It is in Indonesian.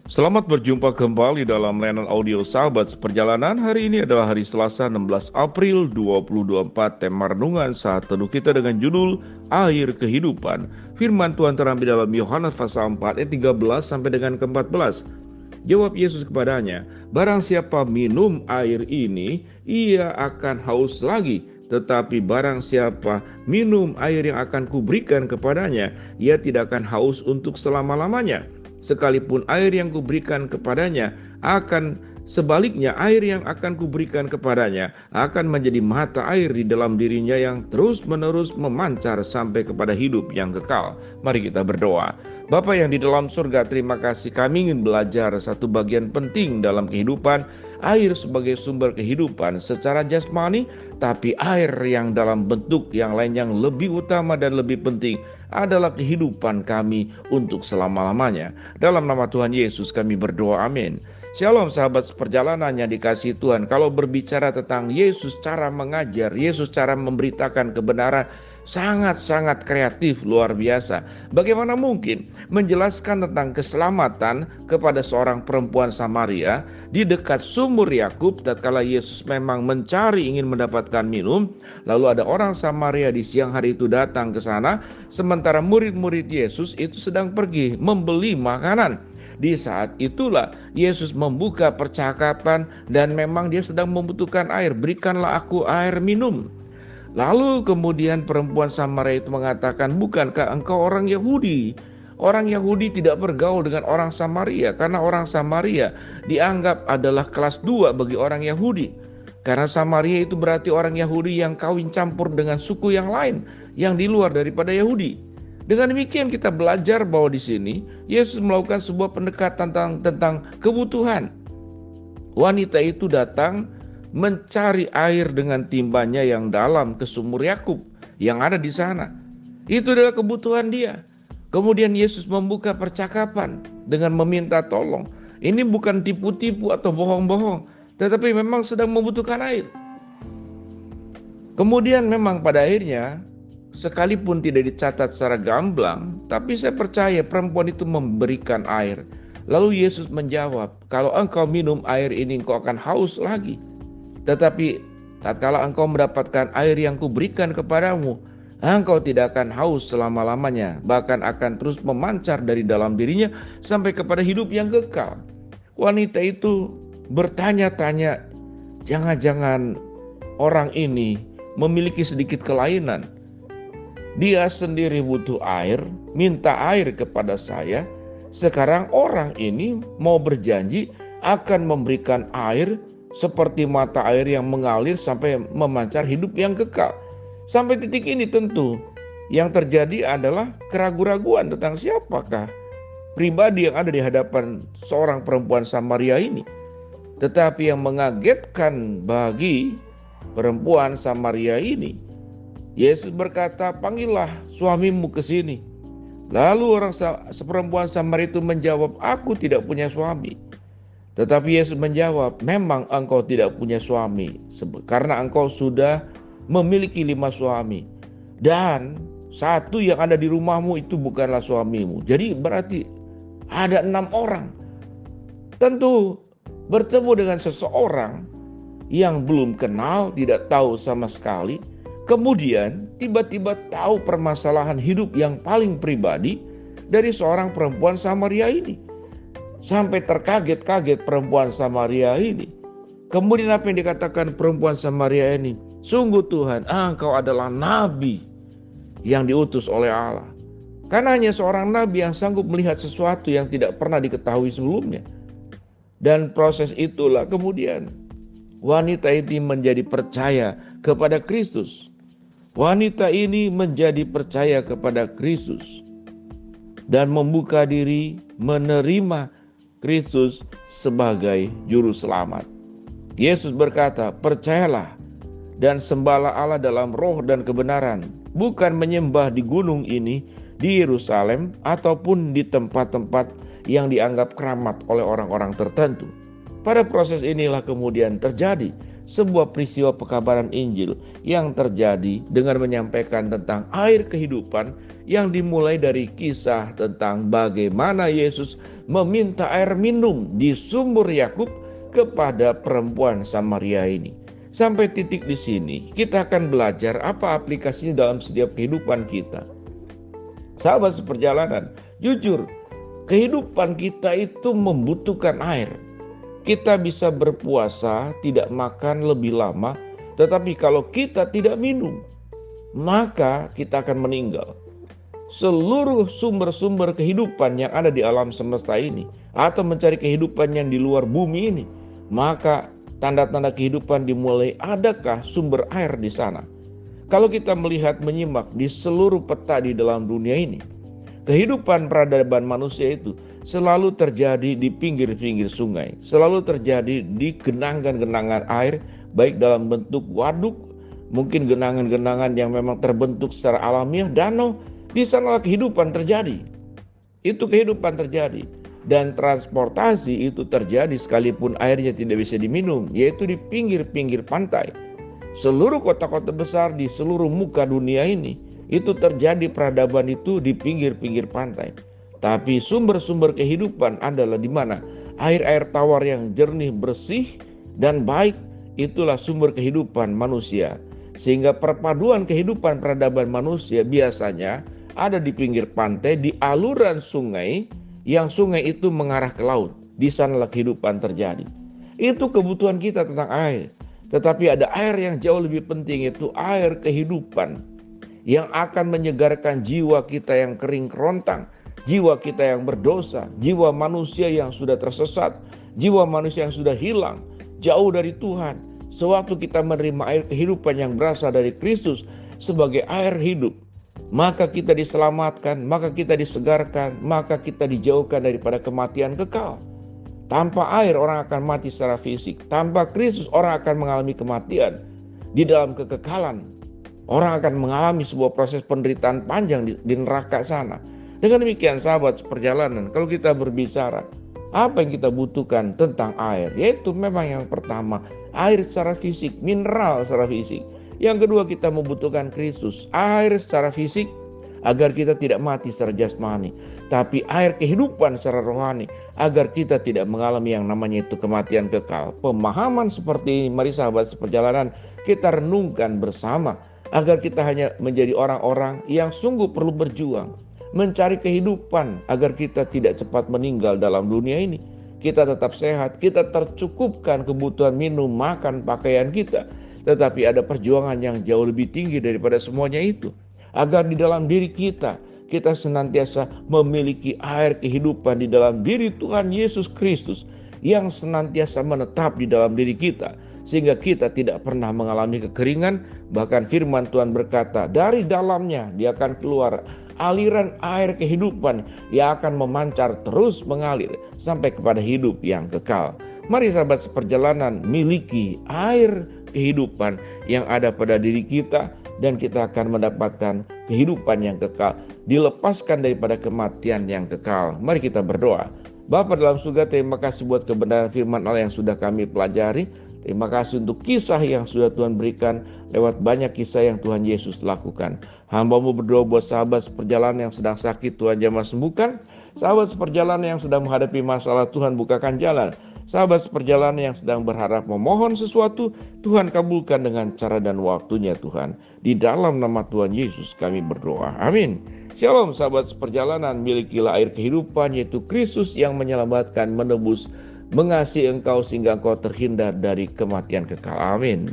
Selamat berjumpa kembali dalam layanan audio Sahabat Seperjalanan. Hari ini adalah hari Selasa 16 April 2024. Tema renungan saat teduh kita dengan judul Air Kehidupan. Firman Tuhan terambil dalam Yohanes pasal 4 ayat 13 sampai dengan ke-14. Jawab Yesus kepadanya, "Barang siapa minum air ini, ia akan haus lagi. Tetapi barang siapa minum air yang akan kuberikan kepadanya, ia tidak akan haus untuk selama-lamanya. Sekalipun air yang kuberikan kepadanya akan sebaliknya air yang akan kuberikan kepadanya akan menjadi mata air di dalam dirinya yang terus-menerus memancar sampai kepada hidup yang kekal." Mari kita berdoa. Bapa yang di dalam surga, terima kasih, kami ingin belajar satu bagian penting dalam kehidupan, air sebagai sumber kehidupan secara jasmani, tapi air yang dalam bentuk yang lain yang lebih utama dan lebih penting adalah kehidupan kami untuk selama-lamanya. Dalam nama Tuhan Yesus kami berdoa, amin. Shalom sahabat seperjalanan yang dikasihi Tuhan. Kalau berbicara tentang Yesus cara mengajar, Yesus cara memberitakan kebenaran, sangat-sangat kreatif, luar biasa. Bagaimana mungkin menjelaskan tentang keselamatan kepada seorang perempuan Samaria di dekat sumur Yakub tatkala Yesus memang mencari ingin mendapatkan minum, lalu ada orang Samaria di siang hari itu datang ke sana, sementara murid-murid Yesus itu sedang pergi membeli makanan. Di saat itulah Yesus membuka percakapan dan memang dia sedang membutuhkan air. "Berikanlah aku air minum." Lalu kemudian perempuan Samaria itu mengatakan, "Bukankah engkau orang Yahudi?" Orang Yahudi tidak bergaul dengan orang Samaria karena orang Samaria dianggap adalah kelas 2 bagi orang Yahudi. Karena Samaria itu berarti orang Yahudi yang kawin campur dengan suku yang lain yang di luar daripada Yahudi. Dengan demikian kita belajar bahwa di sini Yesus melakukan sebuah pendekatan tentang kebutuhan. Wanita itu datang mencari air dengan timbanya yang dalam ke sumur Yakub yang ada di sana. Itu adalah kebutuhan dia. Kemudian Yesus membuka percakapan dengan meminta tolong. Ini bukan tipu-tipu atau bohong-bohong, tetapi memang sedang membutuhkan air. Kemudian memang pada akhirnya, sekalipun tidak dicatat secara gamblang, tapi saya percaya perempuan itu memberikan air. Lalu Yesus menjawab, "Kalau engkau minum air ini, engkau akan haus lagi. Tetapi tatkala engkau mendapatkan air yang kuberikan kepadamu, engkau tidak akan haus selama-lamanya, bahkan akan terus memancar dari dalam dirinya sampai kepada hidup yang kekal." Wanita itu bertanya-tanya, jangan-jangan orang ini memiliki sedikit kelainan. Dia sendiri butuh air, minta air kepada saya. Sekarang orang ini mau berjanji akan memberikan air seperti mata air yang mengalir sampai memancar hidup yang kekal. Sampai titik ini tentu yang terjadi adalah keraguan-raguan tentang siapakah pribadi yang ada di hadapan seorang perempuan Samaria ini. Tetapi yang mengagetkan bagi perempuan Samaria ini, Yesus berkata, "Panggillah suamimu ke sini." Lalu perempuan Samaria itu menjawab, "Aku tidak punya suami." Tetapi Yesus menjawab, "Memang engkau tidak punya suami, karena engkau sudah memiliki 5 suami. Dan satu yang ada di rumahmu itu bukanlah suamimu." Jadi berarti ada 6 orang. Tentu bertemu dengan seseorang yang belum kenal, tidak tahu sama sekali. Kemudian tiba-tiba tahu permasalahan hidup yang paling pribadi dari seorang perempuan Samaria ini. Sampai terkaget-kaget perempuan Samaria ini. Kemudian apa yang dikatakan perempuan Samaria ini? "Sungguh Tuhan, engkau adalah nabi yang diutus oleh Allah." Karena hanya seorang nabi yang sanggup melihat sesuatu yang tidak pernah diketahui sebelumnya. Dan proses itulah kemudian wanita ini menjadi percaya kepada Kristus. Wanita ini menjadi percaya kepada Kristus dan membuka diri menerima Kristus sebagai juru selamat. Yesus berkata, "Percayalah dan sembahlah Allah dalam roh dan kebenaran, bukan menyembah di gunung ini, di Yerusalem, ataupun di tempat-tempat yang dianggap keramat oleh orang-orang tertentu." Pada proses inilah kemudian terjadi sebuah peristiwa pekabaran Injil yang terjadi dengan menyampaikan tentang air kehidupan yang dimulai dari kisah tentang bagaimana Yesus meminta air minum di sumur Yakub kepada perempuan Samaria ini. Sampai titik di sini kita akan belajar apa aplikasinya dalam setiap kehidupan kita. Sahabat seperjalanan, jujur, kehidupan kita itu membutuhkan air. Kita bisa berpuasa, tidak makan lebih lama, tetapi kalau kita tidak minum, maka kita akan meninggal. Seluruh sumber-sumber kehidupan yang ada di alam semesta ini, atau mencari kehidupan yang di luar bumi ini, maka tanda-tanda kehidupan dimulai, adakah sumber air di sana? Kalau kita melihat menyimak di seluruh peta di dalam dunia ini, kehidupan peradaban manusia itu selalu terjadi di pinggir-pinggir sungai, selalu terjadi di genangan-genangan air, baik dalam bentuk waduk, mungkin genangan-genangan yang memang terbentuk secara alamiah, danau. Di sanalah kehidupan terjadi. Itu kehidupan terjadi. Dan transportasi itu terjadi sekalipun airnya tidak bisa diminum, yaitu di pinggir-pinggir pantai. Seluruh kota-kota besar di seluruh muka dunia ini, itu terjadi peradaban itu di pinggir-pinggir pantai. Tapi sumber-sumber kehidupan adalah di mana? Air-air tawar yang jernih, bersih, dan baik, itulah sumber kehidupan manusia. Sehingga perpaduan kehidupan peradaban manusia biasanya ada di pinggir pantai, di aluran sungai, yang sungai itu mengarah ke laut. Di sanalah kehidupan terjadi. Itu kebutuhan kita tentang air. Tetapi ada air yang jauh lebih penting, yaitu air kehidupan, yang akan menyegarkan jiwa kita yang kering kerontang, jiwa kita yang berdosa, jiwa manusia yang sudah tersesat, jiwa manusia yang sudah hilang, jauh dari Tuhan. Sewaktu kita menerima air kehidupan yang berasal dari Kristus sebagai air hidup, maka kita diselamatkan, maka kita disegarkan, maka kita dijauhkan daripada kematian kekal. Tanpa air orang akan mati secara fisik, tanpa Kristus orang akan mengalami kematian di dalam kekekalan. Orang akan mengalami sebuah proses penderitaan panjang di neraka sana. Dengan demikian sahabat seperjalanan, kalau kita berbicara apa yang kita butuhkan tentang air, yaitu memang yang pertama air secara fisik, mineral secara fisik. Yang kedua kita membutuhkan Kristus, air secara fisik agar kita tidak mati secara jasmani, tapi air kehidupan secara rohani agar kita tidak mengalami yang namanya itu kematian kekal. Pemahaman seperti ini, mari sahabat seperjalanan kita renungkan bersama agar kita hanya menjadi orang-orang yang sungguh perlu berjuang mencari kehidupan agar kita tidak cepat meninggal dalam dunia ini. Kita tetap sehat, kita tercukupkan kebutuhan minum, makan, pakaian kita. Tetapi ada perjuangan yang jauh lebih tinggi daripada semuanya itu. Agar di dalam diri kita senantiasa memiliki air kehidupan di dalam diri Tuhan Yesus Kristus yang senantiasa menetap di dalam diri kita. Sehingga kita tidak pernah mengalami kekeringan. Bahkan firman Tuhan berkata, dari dalamnya dia akan keluar aliran air kehidupan yang akan memancar terus mengalir sampai kepada hidup yang kekal. Mari sahabat seperjalanan miliki air kehidupan yang ada pada diri kita, dan kita akan mendapatkan kehidupan yang kekal, dilepaskan daripada kematian yang kekal. Mari kita berdoa. Bapa dalam surga, terima kasih buat kebenaran firman Allah yang sudah kami pelajari. Terima kasih untuk kisah yang sudah Tuhan berikan lewat banyak kisah yang Tuhan Yesus lakukan. Hamba-Mu berdoa buat sahabat seperjalanan yang sedang sakit, Tuhan jamah sembuhkan. Sahabat seperjalanan yang sedang menghadapi masalah, Tuhan bukakan jalan. Sahabat seperjalanan yang sedang berharap memohon sesuatu, Tuhan kabulkan dengan cara dan waktunya Tuhan. Di dalam nama Tuhan Yesus kami berdoa. Amin. Shalom sahabat seperjalanan, milikilah air kehidupan, yaitu Kristus yang menyelamatkan, menebus, mengasihi engkau sehingga engkau terhindar dari kematian kekal. Amin.